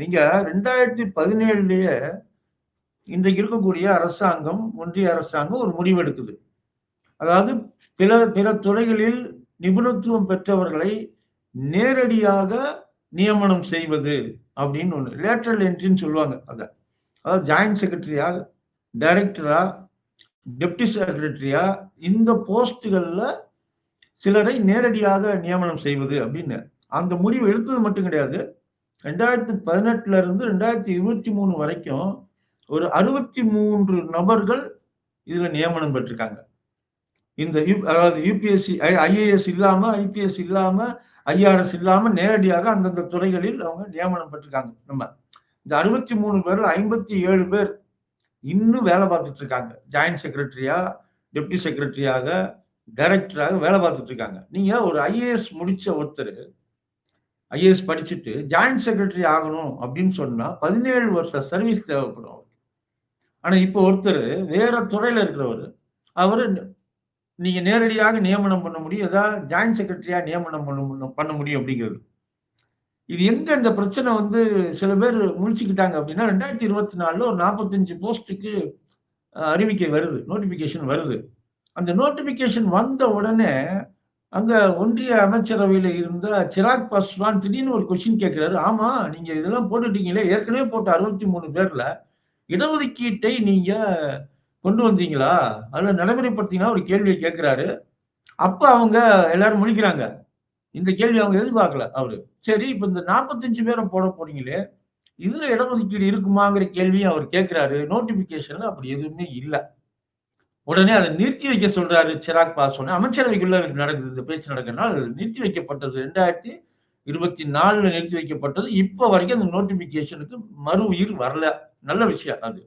நீங்க 2017லயே இன்றைக்கு இருக்கக்கூடிய அரசாங்கம், ஒன்றிய அரசாங்கம் ஒரு முடிவு எடுக்குது. அதாவது பிற பிற துறைகளில் நிபுணத்துவம் பெற்றவர்களை நேரடியாக நியமனம் செய்வது அப்படின்னு ஒண்ணு. லேட்டரல் என்ட்ரின்னு சொல்லுவாங்க அத. அதாவது ஜாயிண்ட் செக்ரட்டரியா, டைரக்டரா, டெப்டி செக்ரட்டரியா இந்த போஸ்ட்கள்ல சிலரை நேரடியாக நியமனம் செய்வது அப்படின்னு. அந்த முடிவு எடுத்தது மட்டும் கிடையாது. 2018ல இருந்து 2023 வரைக்கும் ஒரு 63 நபர்கள் இதுல நியமனம் பெற்றிருக்காங்க. இந்த அதாவது யுபிஎஸ்சி, ஐஏஎஸ் இல்லாம, ஐபிஎஸ் இல்லாம, ஐஆர்எஸ் இல்லாம நேரடியாக அந்தந்த துறைகளில் அவங்க நியமனம் பெற்றிருக்காங்க. நம்ம இந்த 63 பேர்ல 57 பேர் இன்னும் வேலை பார்த்துட்டு இருக்காங்க. ஜாயிண்ட் செக்ரட்டரியா, டெப்டி செக்ரட்டரியாக, டைரக்டராக வேலை பார்த்துட்டு இருக்காங்க. நீங்க ஒரு ஐஏஎஸ் முடிச்ச ஒருத்தர் ஐஏஎஸ் படிச்சுட்டு ஜாயிண்ட் செக்ரட்டரி ஆகணும் அப்படின்னு சொன்னா 17 வருஷ சர்வீஸ் தேவைப்படும். ஆனா இப்போ ஒருத்தர் வேற துறையில இருக்கிறவர் அவரு நீங்க நேரடியாக நியமனம் பண்ண முடியும். ஏதாவது ஜாயிண்ட் செக்ரட்டரியா நியமனம் பண்ண முடியும் அப்படிங்கிறது. இது எங்க இந்த பிரச்சனை வந்து சில பேர் முழிச்சுக்கிட்டாங்க அப்படின்னா 2024ல ஒரு 45 போஸ்டுக்கு அறிவிக்கை வருது, நோட்டிபிகேஷன் வருது. அந்த நோட்டிபிகேஷன் வந்த உடனே அங்க ஒன்றிய அமைச்சரவையில இருந்த சிராக் பாஸ்வான் திடீர்னு ஒரு கொஸ்டின் கேட்கிறாரு. ஆமா, நீங்க இதெல்லாம் போட்டுட்டீங்களே, ஏற்கனவே போட்ட 63 பேர்ல இடஒதுக்கீட்டை நீங்க கொண்டு வந்தீங்களா? அதுல நடைமுறைப்படுத்தினா ஒரு கேள்வியை கேட்கிறாரு. அப்ப அவங்க எல்லாரும் முழிக்கிறாங்க. இந்த கேள்வி அவங்க எதிர்பார்க்கல அவரு. சரி, இப்ப இந்த 45 பேரை போட போறீங்களே, இதுல இடஒதுக்கீடு இருக்குமாங்கிற கேள்வியும் அவர் கேட்கிறாரு. நோட்டிபிகேஷன்ல அப்படி எதுவுமே இல்ல. உடனே அதை நிறுத்தி வைக்க சொல்றாரு சிராக் பாஸ்வான். அமைச்சரவைக்குள்ள நடக்குது, இந்த பேச்சு நடக்கிறதுனால அது நிறுத்தி வைக்கப்பட்டது. 2024ல நிறுத்தி வைக்கப்பட்டது. இப்ப வரைக்கும் அந்த நோட்டிபிகேஷனுக்கு மறு உயிர் வரல. நல்ல விஷயம் அது.